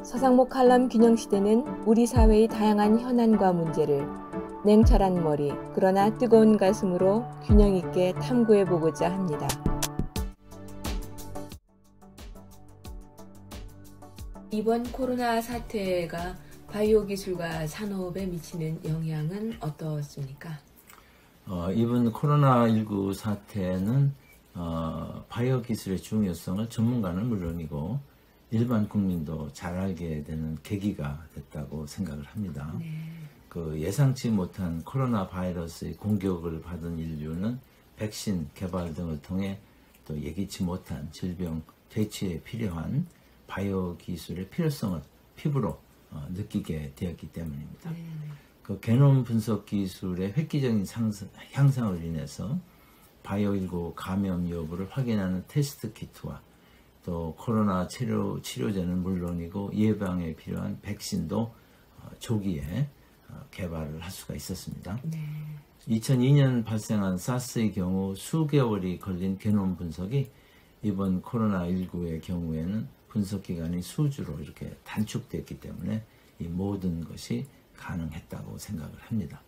서상목 칼럼 균형시대는 우리 사회의 다양한 현안과 문제를 냉철한 머리, 그러나 뜨거운 가슴으로 균형 있게 탐구해보고자 합니다. 이번 코로나 사태가 바이오 기술과 산업에 미치는 영향은 어떻습니까? 이번 코로나19 사태는 바이오 기술의 중요성을 전문가는 물론이고 일반 국민도 잘 알게 되는 계기가 됐다고 생각을 합니다. 그 예상치 못한 코로나 바이러스의 공격을 받은 인류는 백신 개발 등을 통해 또 예기치 못한 질병 퇴치에 필요한 바이오 기술의 필요성을 피부로 느끼게 되었기 때문입니다. 그 게놈 분석 기술의 획기적인 향상을 인해서 바이오19 감염 여부를 확인하는 테스트 키트와 또 코로나 치료제는 물론이고 예방에 필요한 백신도 조기에 개발을 할 수가 있었습니다. 2002년 발생한 사스의 경우 수개월이 걸린 게놈 분석이 이번 코로나19의 경우에는 분석 기간이 수주로 이렇게 단축됐기 때문에 이 모든 것이 가능했다고 생각을 합니다.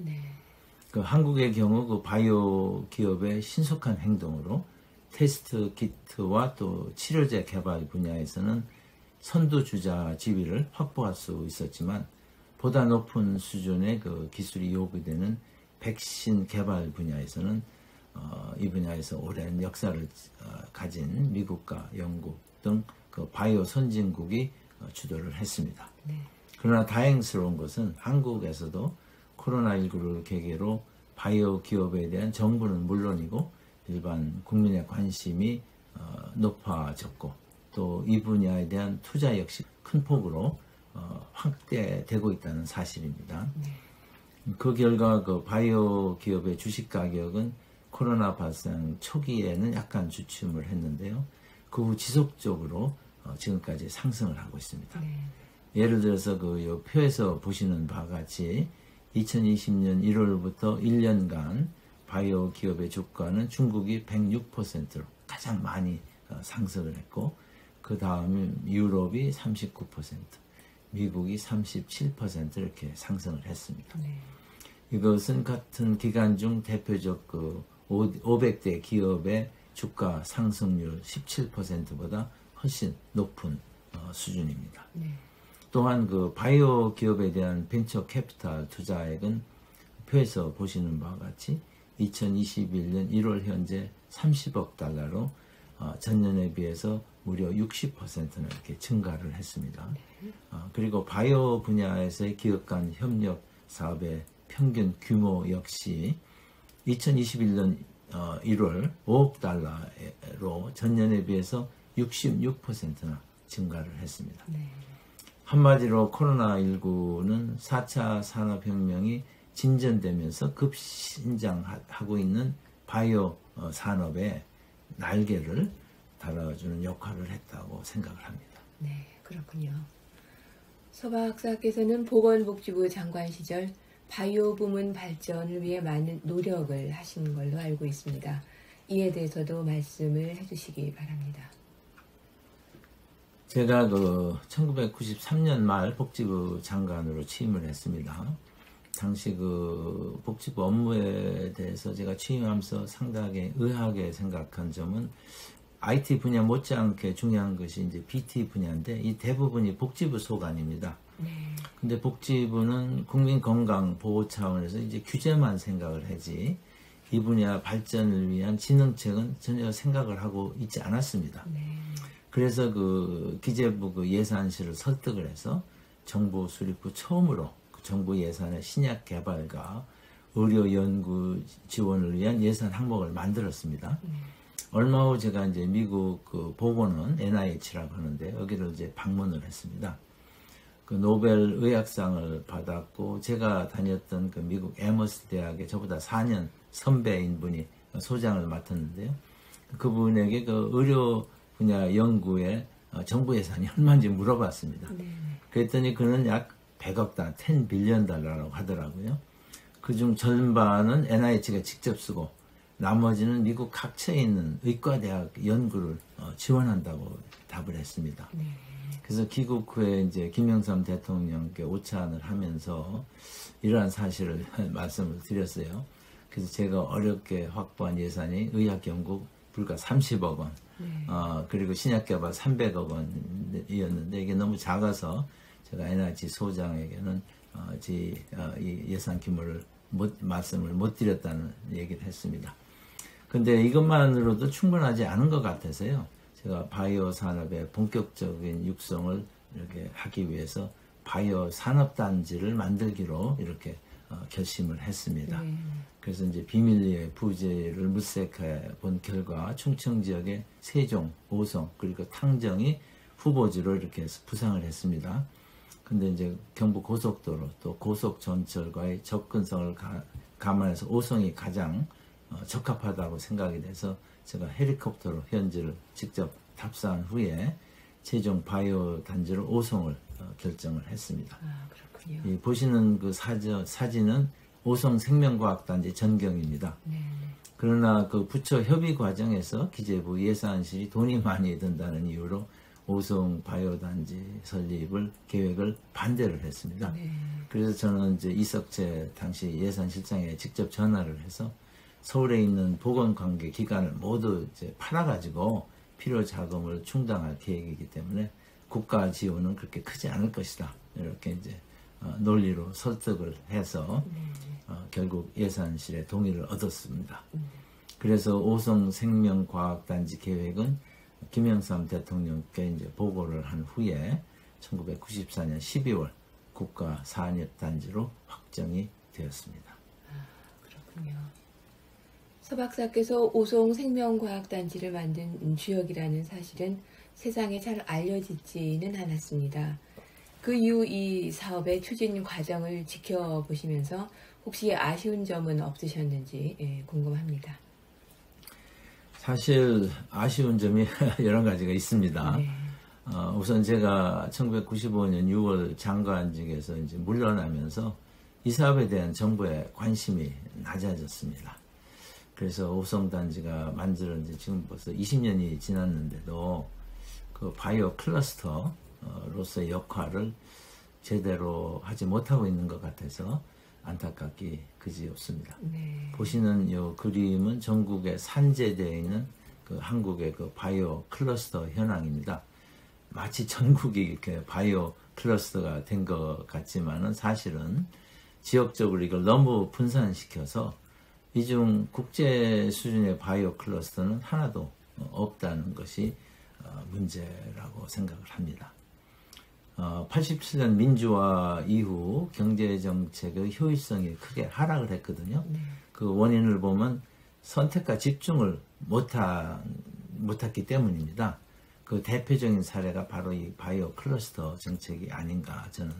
그 한국의 경우 그 바이오 기업의 신속한 행동으로 테스트 키트와 또 치료제 개발 분야에서는 선두주자 지위를 확보할 수 있었지만 보다 높은 수준의 그 기술이 요구되는 백신 개발 분야에서는 이 분야에서 오랜 역사를 가진 미국과 영국 등 그 바이오 선진국이 주도를 했습니다. 그러나 다행스러운 것은 한국에서도 코로나19를 계기로 바이오 기업에 대한 정부는 물론이고 일반 국민의 관심이 높아졌고 또 이 분야에 대한 투자 역시 큰 폭으로 확대되고 있다는 사실입니다. 그 결과 그 바이오 기업의 주식 가격은 코로나 발생 초기에는 약간 주춤을 했는데요. 그 후 지속적으로 지금까지 상승을 하고 있습니다. 예를 들어서 그 표에서 보시는 바와 같이 2020년 1월부터 1년간 바이오 기업의 주가는 중국이 106%로 가장 많이 상승을 했고 그 다음에 유럽이 39%, 미국이 37% 이렇게 상승을 했습니다. 이것은 같은 기간 중 대표적 그 500대 기업의 주가 상승률 17%보다 훨씬 높은 수준입니다. 또한 그 바이오 기업에 대한 벤처 캐피탈 투자액은 표에서 보시는 바와 같이 2021년 1월 현재 30억 달러로 전년에 비해서 무려 60%나 이렇게 증가를 했습니다. 그리고 바이오 분야에서의 기업 간 협력 사업의 평균 규모 역시 2021년 1월 5억 달러로 전년에 비해서 66%나 증가를 했습니다. 한마디로 코로나19는 4차 산업혁명이 진전되면서 급신장하고 있는 바이오 산업의 날개를 달아주는 역할을 했다고 생각을 합니다. 네, 그렇군요. 서 박사께서는 보건복지부 장관 시절 바이오 부문 발전을 위해 많은 노력을 하신 걸로 알고 있습니다. 이에 대해서도 말씀을 해주시기 바랍니다. 제가 그 1993년 말 복지부 장관으로 취임을 했습니다. 당시 그 복지부 업무에 대해서 제가 취임하면서 상당히 의아하게 생각한 점은 IT 분야 못지않게 중요한 것이 이제 BT 분야인데 이 대부분이 복지부 소관입니다. 근데 복지부는 국민 건강 보호 차원에서 이제 규제만 생각을 하지 이 분야 발전을 위한 진흥책은 전혀 생각을 하고 있지 않았습니다. 그래서 그 기재부 그 예산실을 설득을 해서 정부 수립 후 처음으로 그 정부 예산의 신약 개발과 의료 연구 지원을 위한 예산 항목을 만들었습니다. 얼마 후 제가 이제 미국 그 보건원 NIH라고 하는데 여기를 이제 방문을 했습니다. 그 노벨 의학상을 받았고 제가 다녔던 그 미국 에머스 대학의 저보다 4년 선배인 분이 소장을 맡았는데요. 그분에게 그 의료 분야 연구에 정부 예산이 얼마인지 물어봤습니다. 그랬더니 그는 약 100억 달러, 10 빌리언 달러라고 하더라고요. 그중 절반은 NIH가 직접 쓰고 나머지는 미국 각처에 있는 의과대학 연구를 지원한다고 답을 했습니다. 그래서 귀국 후에 이제 김영삼 대통령께 오찬을 하면서 이러한 사실을 말씀을 드렸어요. 그래서 제가 어렵게 확보한 예산이 의학연구 불과 30억 원, 그리고 신약개발 300억 원이었는데 이게 너무 작아서 제가 NIH 소장에게는 이 예산 규모를 말씀을 못 드렸다는 얘기를 했습니다. 근데 이것만으로도 충분하지 않은 것 같아서요. 제가 바이오 산업의 본격적인 육성을 이렇게 하기 위해서 바이오 산업단지를 만들기로 이렇게 결심을 했습니다. 그래서 이제 비밀리에 부지를 물색해 본 결과 충청 지역의 세종, 오송 그리고 탕정이 후보지로 이렇게 해서 부상을 했습니다. 근데 이제 경부 고속도로 또 고속전철과의 접근성을 감안해서 오송이 가장 적합하다고 생각이 돼서 제가 헬리콥터로 현지를 직접 탑승한 후에 최종 바이오 단지로 오송을 결정을 했습니다. 그렇군요. 보시는 그 사진은 오송 생명과학단지 전경입니다. 그러나 그 부처 협의 과정에서 기재부 예산실이 돈이 많이 든다는 이유로 오송 바이오단지 설립을 계획을 반대를 했습니다. 그래서 저는 이제 이석재 당시 예산실장에 직접 전화를 해서 서울에 있는 보건관계 기관을 모두 이제 팔아가지고 필요 자금을 충당할 계획이기 때문에 국가 지원은 그렇게 크지 않을 것이다. 이렇게 이제 논리로 설득을 해서 결국 예산실의 동의를 얻었습니다. 그래서 오송 생명과학단지 계획은 김영삼 대통령께 이제 보고를 한 후에 1994년 12월 국가 산업단지로 확정이 되었습니다. 그렇군요. 서 박사께서 오송 생명과학단지를 만든 주역이라는 사실은 세상에 잘 알려지지는 않았습니다. 그 이후 이 사업의 추진 과정을 지켜보시면서 혹시 아쉬운 점은 없으셨는지 궁금합니다. 사실 아쉬운 점이 여러 가지가 있습니다. 우선 제가 1995년 6월 장관직에서 이제 물러나면서 이 사업에 대한 정부의 관심이 낮아졌습니다. 그래서 오송단지가 만들어진 지 지금 벌써 20년이 지났는데도 그 바이오 클러스터로서의 역할을 제대로 하지 못하고 있는 것 같아서 안타깝기 그지없습니다. 보시는 이 그림은 전국에 산재되어 있는 그 한국의 그 바이오 클러스터 현황입니다. 마치 전국이 이렇게 바이오 클러스터가 된 것 같지만은 사실은 지역적으로 이걸 너무 분산시켜서 이중 국제 수준의 바이오 클러스터는 하나도 없다는 것이 문제라고 생각을 합니다. 87년 민주화 이후 경제정책의 효율성이 크게 하락을 했거든요. 그 원인을 보면 선택과 집중을 못했기 때문입니다. 그 대표적인 사례가 바로 이 바이오 클러스터 정책이 아닌가 저는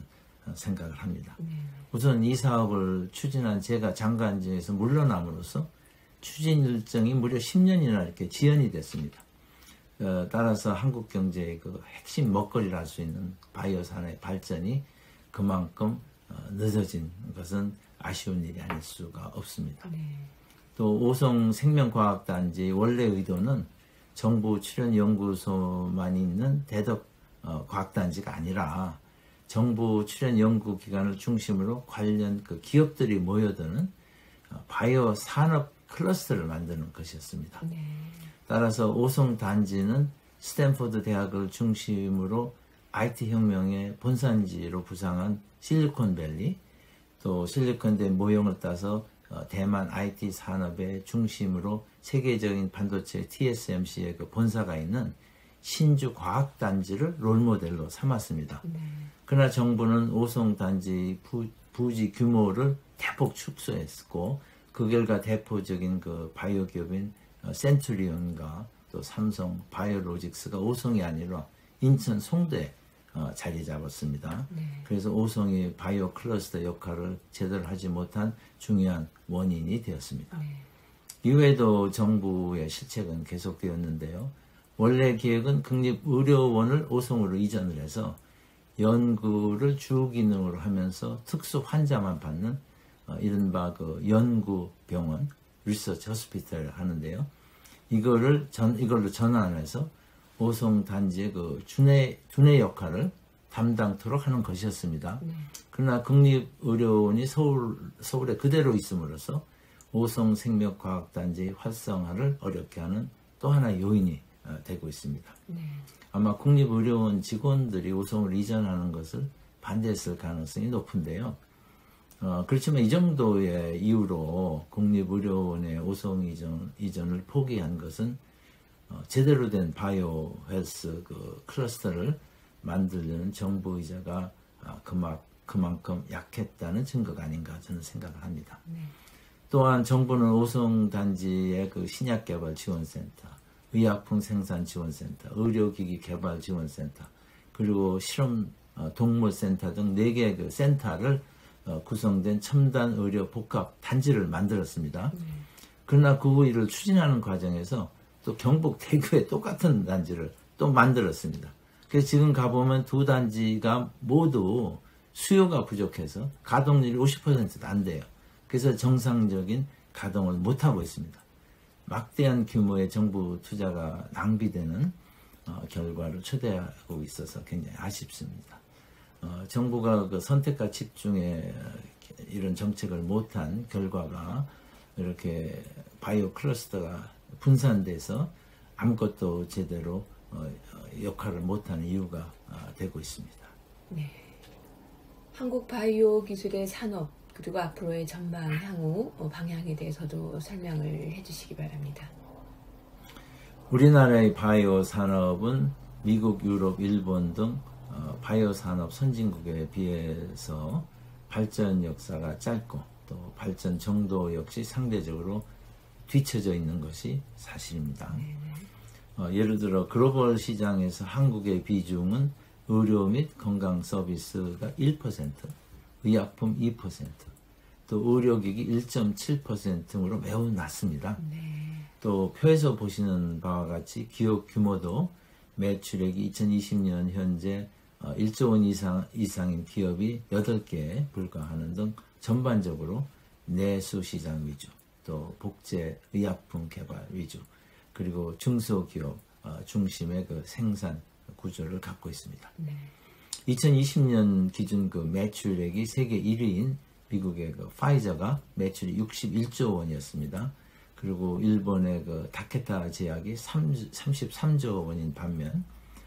생각을 합니다. 우선 이 사업을 추진한 제가 장관직에서 물러남으로써 추진 일정이 무려 10년이나 이렇게 지연이 됐습니다. 따라서 한국 경제의 그 핵심 먹거리를 할 수 있는 바이오 산업의 발전이 그만큼 늦어진 것은 아쉬운 일이 아닐 수가 없습니다. 또 오송 생명과학단지 원래 의도는 정부 출연연구소만 있는 대덕 과학단지가 아니라 정부 출연연구기관을 중심으로 관련 그 기업들이 모여드는 바이오 산업 클러스터를 만드는 것이었습니다. 따라서 오송 단지는 스탠포드 대학을 중심으로 IT 혁명의 본산지로 부상한 실리콘밸리, 또 실리콘대 모형을 따서 대만 IT 산업의 중심으로 세계적인 반도체 TSMC의 그 본사가 있는 신주 과학단지를 롤모델로 삼았습니다. 그러나 정부는 오송 단지 부지 규모를 대폭 축소했고 그 결과 대표적인 그 바이오 기업인 센츄리온과 또 삼성 바이오로직스가 오송이 아니라 인천 송도에 자리 잡았습니다. 그래서 오송이 바이오 클러스터 역할을 제대로 하지 못한 중요한 원인이 되었습니다. 이후에도 정부의 실책은 계속되었는데요. 원래 계획은 국립의료원을 오송으로 이전을 해서 연구를 주 기능으로 하면서 특수 환자만 받는 이른바 그 연구병원, 리서치 호스피탈을 하는데요. 이걸로 전환해서 오송 단지의 그 두뇌 역할을 담당토록 하는 것이었습니다. 그러나 국립의료원이 서울에 그대로 있음으로써 오송 생명과학단지의 활성화를 어렵게 하는 또 하나의 요인이 되고 있습니다. 아마 국립의료원 직원들이 오송을 이전하는 것을 반대했을 가능성이 높은데요. 그렇지만 이 정도의 이유로 국립의료원의 오송 이전을 포기한 것은 제대로 된 바이오 헬스 그 클러스터를 만들려는 정부 의지가 그만큼 약했다는 증거가 아닌가 저는 생각을 합니다. 또한 정부는 오송 단지의 그 신약 개발 지원센터, 의약품 생산 지원센터, 의료기기 개발 지원센터, 그리고 실험 동물센터 등 4개의 그 센터를 구성된 첨단 의료 복합 단지를 만들었습니다. 그러나 그 일을 추진하는 과정에서 또 경북 대구에 똑같은 단지를 또 만들었습니다. 그래서 지금 가보면 두 단지가 모두 수요가 부족해서 가동률이 50%도 안 돼요. 그래서 정상적인 가동을 못하고 있습니다. 막대한 규모의 정부 투자가 낭비되는 결과를 초래하고 있어서 굉장히 아쉽습니다. 정부가 그 선택과 집중에 이런 정책을 못한 결과가 이렇게 바이오 클러스터가 분산돼서 아무것도 제대로 역할을 못하는 이유가 되고 있습니다. 네. 한국 바이오 기술의 산업 그리고 앞으로의 전망 향후 방향에 대해서도 설명을 해주시기 바랍니다. 우리나라의 바이오 산업은 미국, 유럽, 일본 등 바이오 산업 선진국에 비해서 발전 역사가 짧고 또 발전 정도 역시 상대적으로 뒤처져 있는 것이 사실입니다. 예를 들어 글로벌 시장에서 한국의 비중은 의료 및 건강 서비스가 1%, 의약품 2%, 또 의료기기 1.7% 등으로 매우 낮습니다. 또 표에서 보시는 바와 같이 기업 규모도 매출액이 2020년 현재 1조 원 이상인 기업이 8개에 불과하는 등 전반적으로 내수 시장 위주, 또 복제 의약품 개발 위주, 그리고 중소기업 중심의 그 생산 구조를 갖고 있습니다. 2020년 기준 그 매출액이 세계 1위인 미국의 그 파이저가 매출이 61조 원이었습니다. 그리고 일본의 그 타케타 제약이 33조 원인 반면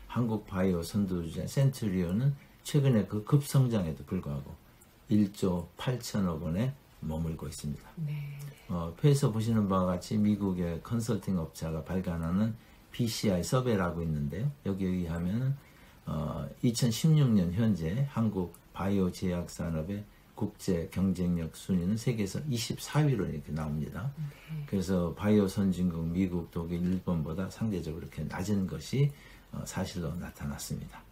한국 바이오 선두주자 센츄리온은 최근에 그 급성장에도 불구하고 1조 8천억 원에 머물고 있습니다. 표에서 보시는 바와 같이 미국의 컨설팅 업체가 발간하는 PCI 서베이라고 있는데요. 여기에 의하면 2016년 현재 한국 바이오 제약 산업의 국제 경쟁력 순위는 세계에서 24위로 이렇게 나옵니다. 그래서 바이오 선진국 미국, 독일, 일본보다 상대적으로 이렇게 낮은 것이 사실로 나타났습니다.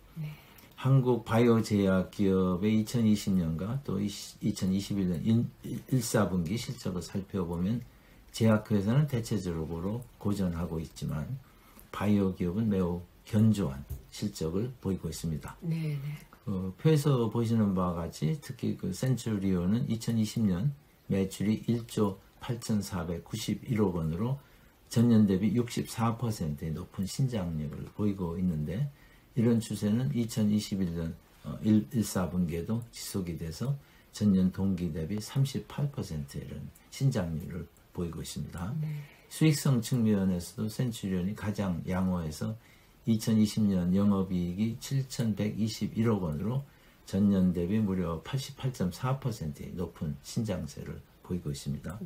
한국 바이오 제약 기업의 2020년과 또 2021년 1사분기 실적을 살펴보면 제약회사는 대체적으로 고전하고 있지만 바이오 기업은 매우 견조한 실적을 보이고 있습니다. 표에서 보시는 바와 같이 특히 그 센츄리온은 2020년 매출이 1조 8,491억 원으로 전년 대비 64%의 높은 신장률을 보이고 있는데 이런 추세는 2021년 1사분기에도 지속이 돼서 전년 동기 대비 38%의 이런 신장률을 보이고 있습니다. 수익성 측면에서도 센츄리온이 가장 양호해서 2020년 영업이익이 7,121억 원으로 전년 대비 무려 88.4%의 높은 신장세를 보이고 있습니다.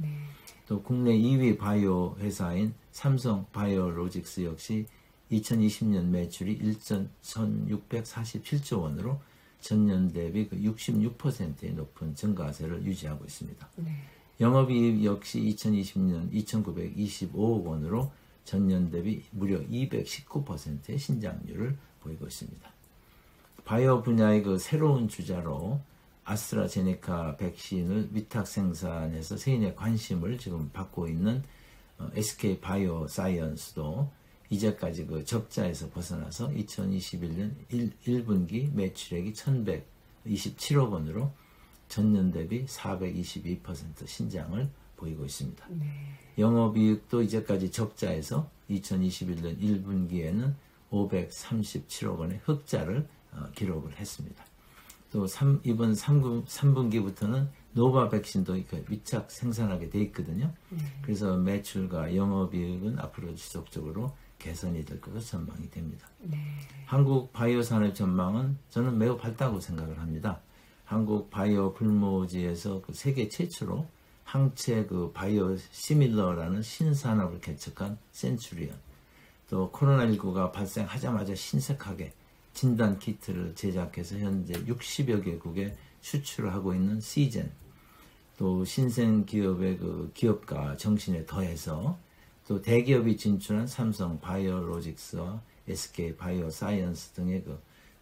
또 국내 2위 바이오 회사인 삼성 바이오로직스 역시 2020년 매출이 1,647조 원으로 전년 대비 그 66%의 높은 증가세를 유지하고 있습니다. 영업이익 역시 2020년 2,925억 원으로 전년 대비 무려 219%의 신장률을 보이고 있습니다. 바이오 분야의 그 새로운 주자로 아스트라제네카 백신을 위탁 생산해서 세인의 관심을 지금 받고 있는 SK 바이오사이언스도 이제까지 그 적자에서 벗어나서 2021년 1분기 매출액이 1,127억 원으로 전년 대비 422% 신장을 보이고 있습니다. 영업이익도 이제까지 적자에서 2021년 1분기에는 537억 원의 흑자를 기록을 했습니다. 또 이번 3분기부터는 노바 백신도 위탁 생산하게 돼 있거든요. 그래서 매출과 영업이익은 앞으로 지속적으로 개선이 될 것으로 전망이 됩니다. 네. 한국 바이오 산업 전망은 저는 매우 밝다고 생각을 합니다. 한국 바이오 불모지에서 그 세계 최초로 항체 그 바이오 시밀러라는 신산업을 개척한 센츄리언, 또 코로나19가 발생하자마자 신속하게 진단 키트를 제작해서 현재 60여 개국에 수출을 하고 있는 시젠, 또 신생 기업의 그 기업가 정신에 더해서 또 대기업이 진출한 삼성 바이오로직스와 SK 바이오사이언스 등의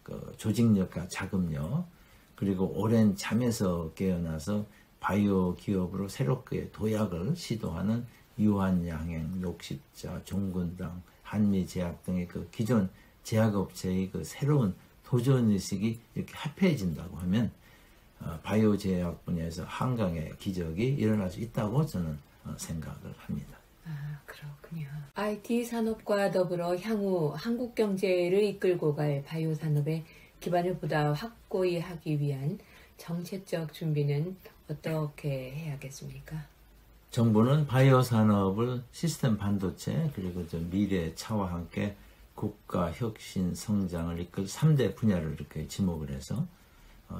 그 조직력과 자금력, 그리고 오랜 잠에서 깨어나서 바이오 기업으로 새롭게 도약을 시도하는 유한양행, 녹십자, 종근당, 한미제약 등의 그 기존 제약업체의 그 새로운 도전의식이 이렇게 합해진다고 하면 바이오 제약 분야에서 한강의 기적이 일어날 수 있다고 저는 생각을 합니다. 아, 그렇군요. IT 산업과 더불어 향후 한국 경제를 이끌고 갈 바이오 산업의 기반을 보다 확고히 하기 위한 정책적 준비는 어떻게 해야겠습니까? 정부는 바이오 산업을 시스템 반도체 그리고 미래 차와 함께 국가 혁신 성장을 이끌 3대 분야를 이렇게 지목을 해서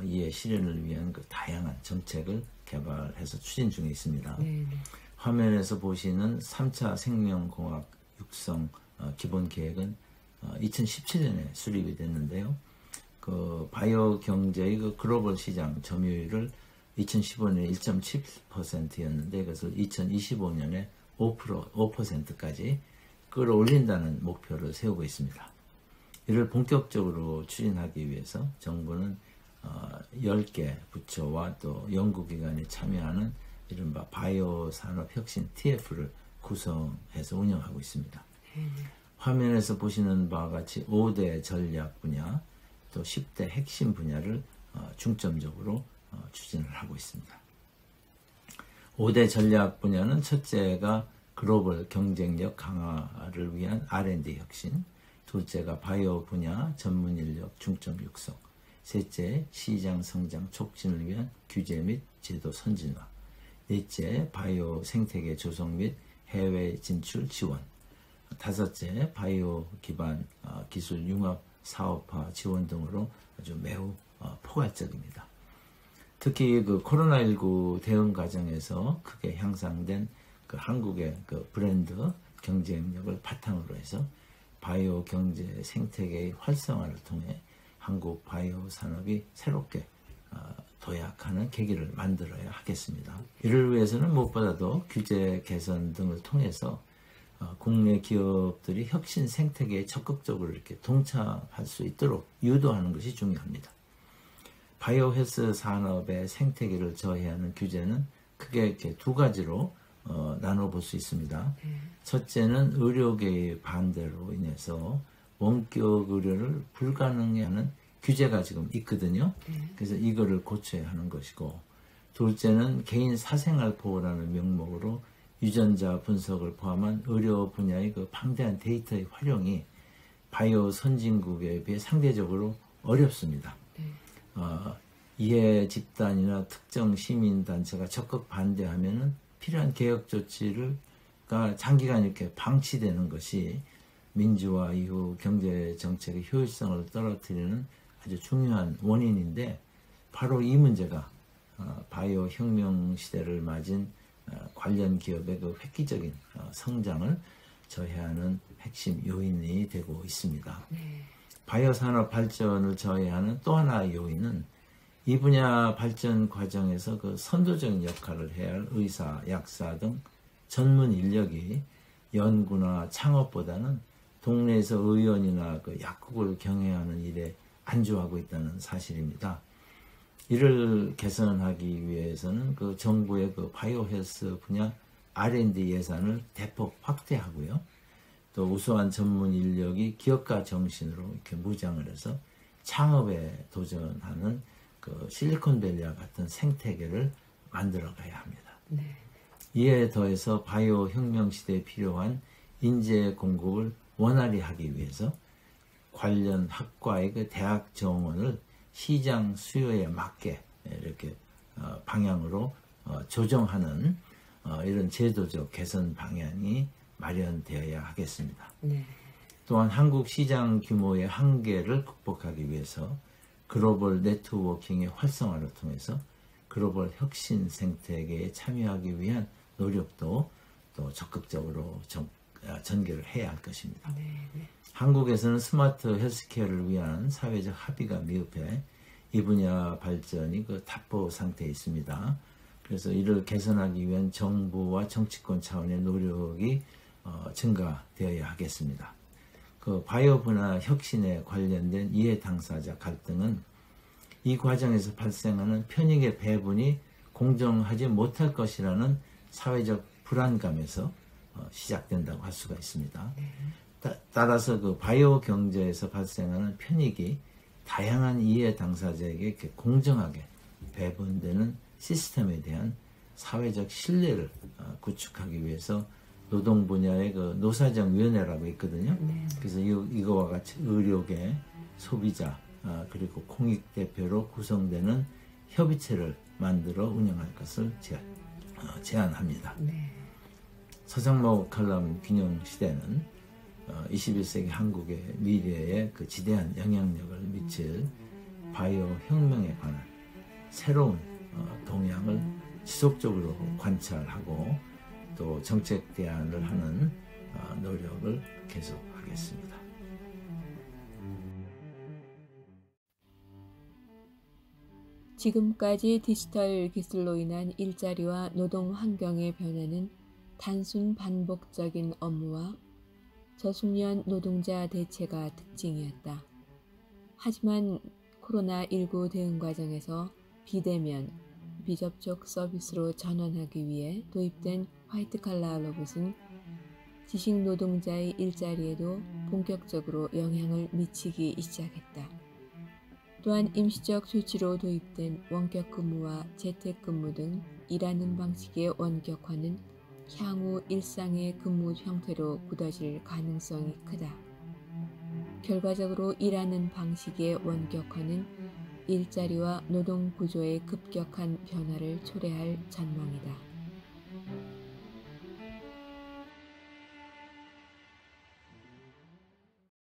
이에 실현을 위한 그 다양한 정책을 개발해서 추진 중에 있습니다. 네네. 화면에서 보시는 3차 생명공학 육성 기본 계획은 2017년에 수립이 됐는데요. 그 바이오 경제의 그 글로벌 시장 점유율을 2015년에 1.7%였는데 이것을 2025년에 5%까지 끌어올린다는 목표를 세우고 있습니다. 이를 본격적으로 추진하기 위해서 정부는 10개 부처와 또 연구기관이 참여하는 이른바 바이오 산업 혁신 TF를 구성해서 운영하고 있습니다. 화면에서 보시는 바와 같이 5대 전략 분야, 또 10대 핵심 분야를 중점적으로 추진을 하고 있습니다. 5대 전략 분야는 첫째가 글로벌 경쟁력 강화를 위한 R&D 혁신, 둘째가 바이오 분야 전문 인력 중점 육성, 셋째 시장 성장 촉진을 위한 규제 및 제도 선진화, 넷째 바이오 생태계 조성 및 해외 진출 지원, 다섯째 바이오 기반 기술 융합 사업화 지원 등으로 아주 매우 포괄적입니다. 특히 그 코로나19 대응 과정에서 크게 향상된 그 한국의 그 브랜드 경쟁력을 바탕으로 해서 바이오 경제 생태계의 활성화를 통해 한국 바이오 산업이 새롭게 도약하는 계기를 만들어야 하겠습니다. 이를 위해서는 무엇보다도 규제 개선 등을 통해서 국내 기업들이 혁신 생태계에 적극적으로 이렇게 동참할 수 있도록 유도하는 것이 중요합니다. 바이오 헬스 산업의 생태계를 저해하는 규제는 크게 이렇게 두 가지로 나눠볼 수 있습니다. 첫째는 의료계의 반대로 인해서 원격 의료를 불가능해 하는 규제가 지금 있거든요. 그래서 이거를 고쳐야 하는 것이고, 둘째는 개인 사생활 보호라는 명목으로 유전자 분석을 포함한 의료 분야의 그 방대한 데이터의 활용이 바이오 선진국에 비해 상대적으로 어렵습니다. 이해 집단이나 특정 시민단체가 적극 반대하면은 필요한 개혁 조치가 장기간 이렇게 방치되는 것이 민주화 이후 경제 정책의 효율성을 떨어뜨리는 아주 중요한 원인인데, 바로 이 문제가 바이오 혁명 시대를 맞은 관련 기업의 그 획기적인 성장을 저해하는 핵심 요인이 되고 있습니다. 바이오 산업 발전을 저해하는 또 하나의 요인은 이 분야 발전 과정에서 그 선도적인 역할을 해야 할 의사, 약사 등 전문 인력이 연구나 창업보다는 동네에서 의원이나 그 약국을 경영하는 일에 안주하고 있다는 사실입니다. 이를 개선하기 위해서는 그 정부의 그 바이오 헬스 분야 R&D 예산을 대폭 확대하고요. 또 우수한 전문 인력이 기업가 정신으로 이렇게 무장을 해서 창업에 도전하는 그 실리콘밸리와 같은 생태계를 만들어 가야 합니다. 이에 더해서 바이오 혁명 시대에 필요한 인재 공급을 원활히 하기 위해서 관련 학과의 그 대학 정원을 시장 수요에 맞게 이렇게 방향으로 조정하는 이런 제도적 개선 방향이 마련되어야 하겠습니다. 네. 또한 한국 시장 규모의 한계를 극복하기 위해서 글로벌 네트워킹의 활성화를 통해서 글로벌 혁신 생태계에 참여하기 위한 노력도 또 적극적으로 전개를 해야 할 것입니다. 네. 네. 한국에서는 스마트 헬스케어를 위한 사회적 합의가 미흡해 이 분야 발전이 그 답보 상태에 있습니다. 그래서 이를 개선하기 위한 정부와 정치권 차원의 노력이 증가되어야 하겠습니다. 그 바이오 분야 혁신에 관련된 이해 당사자 갈등은 이 과정에서 발생하는 편익의 배분이 공정하지 못할 것이라는 사회적 불안감에서 시작된다고 할 수가 있습니다. 따라서 그 바이오 경제에서 발생하는 편익이 다양한 이해 당사자에게 이렇게 공정하게 배분되는 시스템에 대한 사회적 신뢰를 구축하기 위해서 노동 분야의 그 노사정위원회라고 있거든요. 네. 그래서 이거와 같이 의료계, 소비자, 그리고 공익 대표로 구성되는 협의체를 만들어 운영할 것을 제안합니다. 네. 서장모 칼럼 균형 시대는 21세기 한국의 미래에 그 지대한 영향력을 미칠 바이오 혁명에 관한 새로운 동향을 지속적으로 관찰하고 또 정책 대안을 하는 노력을 계속하겠습니다. 지금까지 디지털 기술로 인한 일자리와 노동 환경의 변화는 단순 반복적인 업무와 저숙련 노동자 대체가 특징이었다. 하지만 코로나19 대응 과정에서 비대면, 비접촉 서비스로 전환하기 위해 도입된 화이트칼라 로봇은 지식 노동자의 일자리에도 본격적으로 영향을 미치기 시작했다. 또한 임시적 조치로 도입된 원격 근무와 재택근무 등 일하는 방식의 원격화는 향후 일상의 근무 형태로 굳어질 가능성이 크다. 결과적으로 일하는 방식의 원격화는 일자리와 노동 구조의 급격한 변화를 초래할 전망이다.